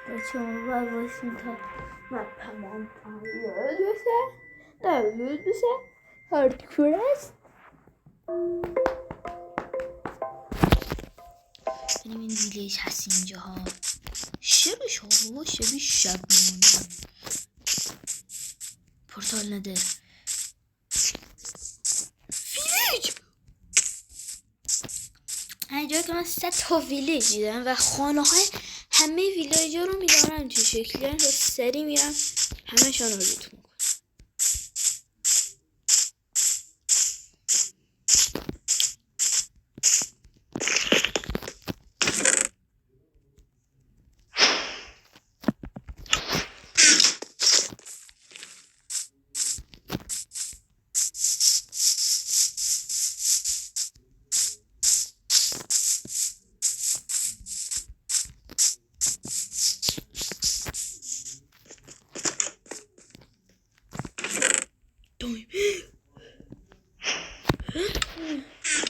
شما باید باشین تا من تمام یاد بشه داونلود بشه هاردکور است. ببینیم این ویلیج هست اینجا ها. شبش ها شبیه شب مانده پورتال نده ویلیج. اینجا که من 3 تا ویلیج دیدم و خانه های همه ویلیج ها رو میدارم چه شکلی هست و سری میرم همه شان رو لوت میکنم.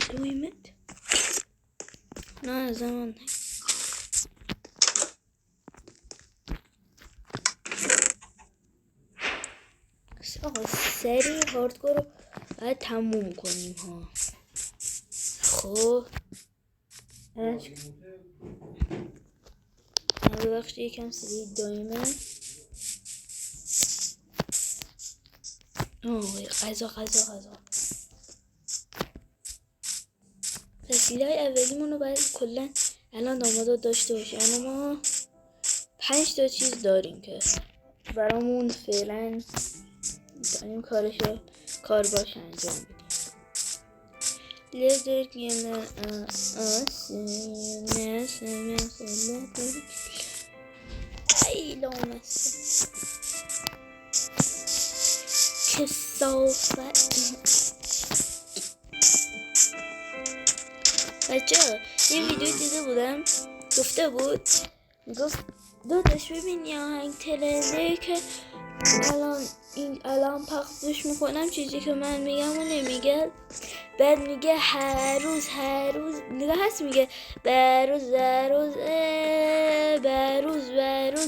دویمت نه زمان آقا سری هاردکور رو باید تموم کنیم ها. خب ببخشید یکم سری دایمه. غذا تسهیل‌های اولیمون رو باید کلا الان آماده داشته باشیم. اما ما 5 تا چیز داریم که برامون فعلا میتونیم کار باش انجام بدیم. لیزر گیمر بچه یه ویدیو دیده بودم گفته بود میگفت داداش ببین یه آهنگ ترنده که الان پخشش میکنم چیزی که من میگم و نمیگه. بعد میگه هر روز نگاه هست میگه بروز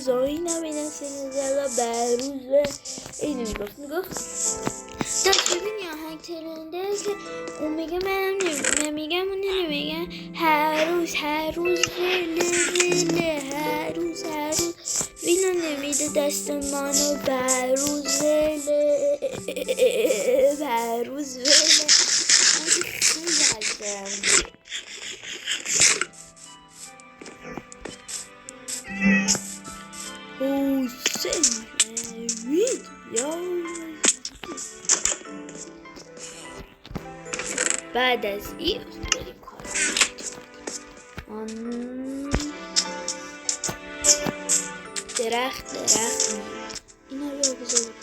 آینه بینستین زلا بروز اینو میگفت داشت ببین یه آهنگ ترنده که اون میگه منم نمیگم اون نمیگه هر روز ویله هر روز وینا نمیده دست منو بروز ویله خیلی حال دارم. بعد از این بریم کار درخت اینا رو بذار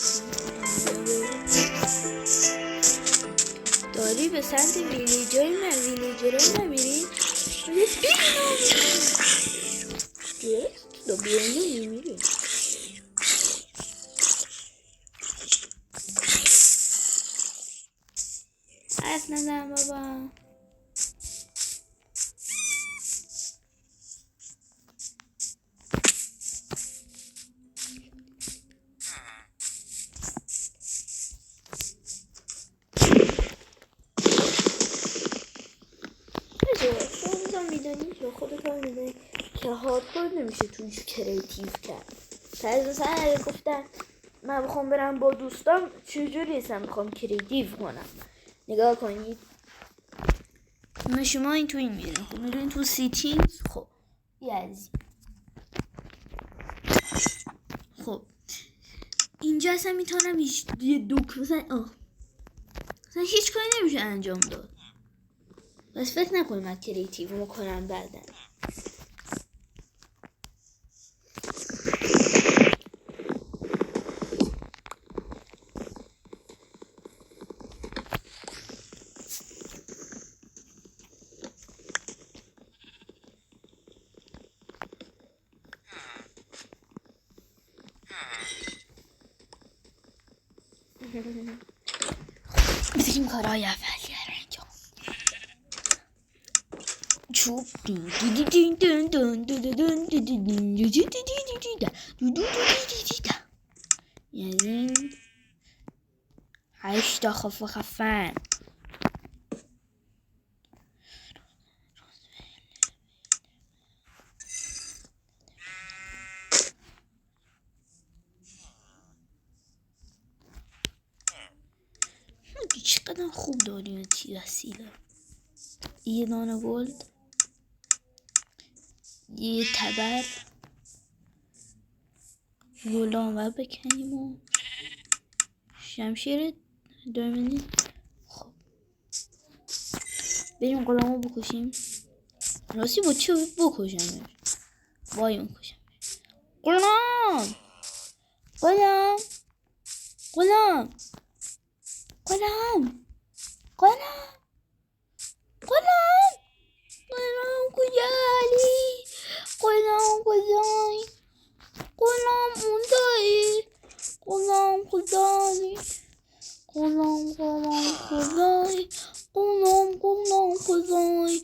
داری به سمت ویلیجای من نمیری؟ تو بیرون نمیری حرف نزن بابا. شما میدونی یا خودت هم میدونی که هاردکور نمیشه تویش کریتیو کرد. مثلا گفتن من بخوام برم با دوستام چجوری اصلا میخوام کریتیو کنم. نگاه کنید شما این توی میرین خب میرین تو سیتینگز. خب یزی خب اینجا اصلا میتونم یه دوک مثلا هیچ کاری نمیشه انجام داد. بس فکر نکنم من کریتیو میکنم بعدن. بریم کارهای اولیه رو انجام. چوب تا خفن. چقدر خوب داریم تی وسیله. یه دانه گلد، یه تبر، گلدانور بکنیم و شمشیر دایمنی. خب بریم غلامو بکشیم. راستی با چه بکشمش؟ وای میکشم. غلام غلام غلام غلام غلام غلام غلام کجایی؟ غلام کجایی؟ غلام اونجایی؟ غلام کجایی؟ غلام کجایی؟ غلام کجایی؟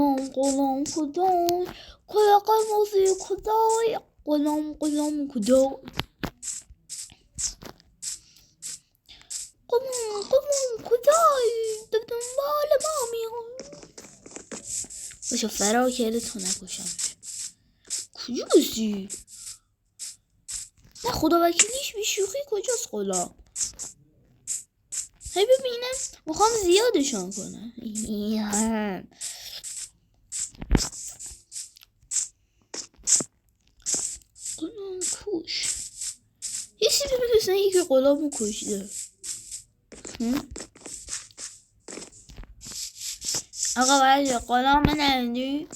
غلام کجایی؟ کلا قرمزی کجایی؟ غلام کجایی؟ غلام کجایی؟ دنبال ما میای. باشه فرار کرده تا نکشم. کجاست؟ نه خدا وکیلیش بی شوخی کجاست غلام؟ هی ببینم میخوام زیادشان کنم. غلام کش. یه چیزی بپرسن یکی غلامو کشیده. آقا برای غلام نمیدی؟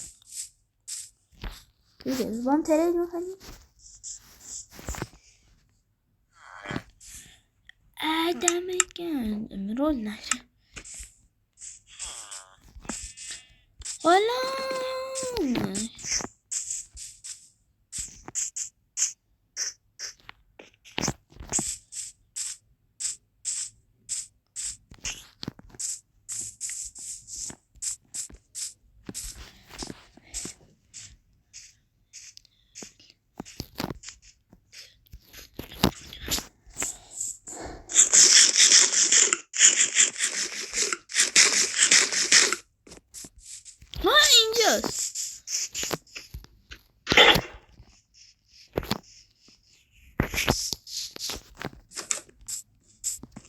دیگه با هم ترید میکنی؟ آدم گند امرال نشه غلام. ها اینجاست.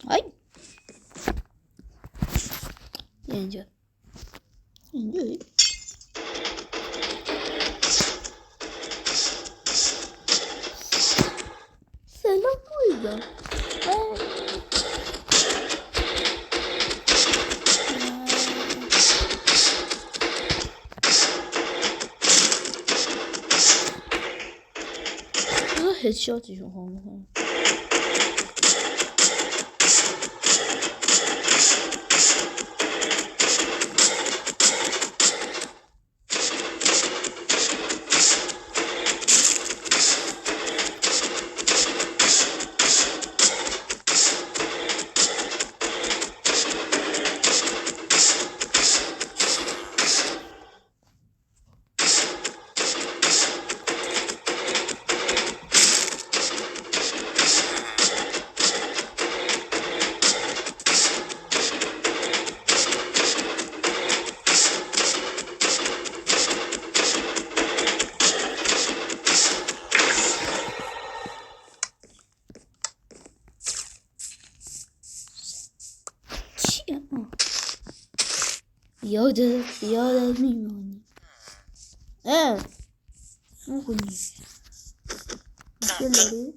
های اینجا سلام بویدا. هدشاتشون خواهم میکنم. یادت میمانی. نکنی مشکل داری؟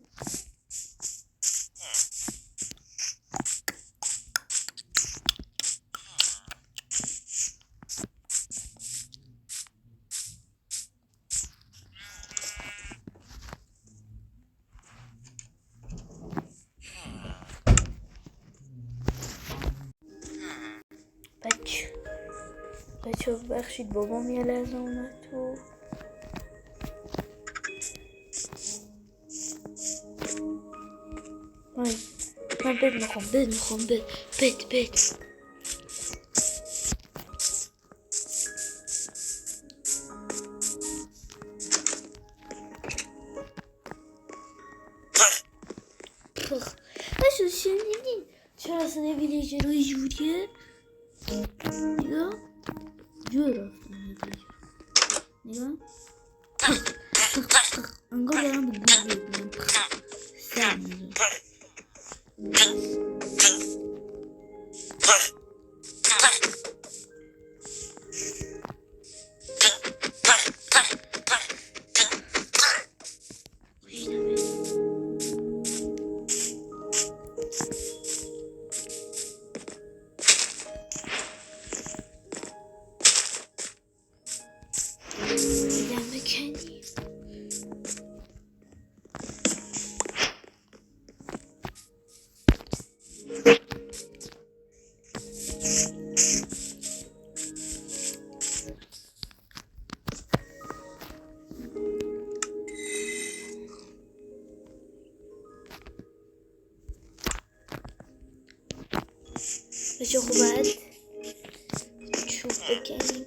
بچه بخشید بابام یه لحظه اومد تو. من بد میخوام بد بچه شنیدین چرا وسط ویلیجر رو جوریه نگاه جور رفتم نگاه انگار دارم با گوش بکنم سر میزن بچه خوب باید چوب بکنیم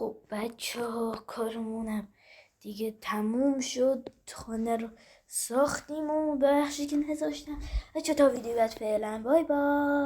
خب بچه ها کارمونم دیگه تموم شد خانه رو ساختیم و بخشی که نذاشتم بچه تا ویدیو بعد فعلا بای بای.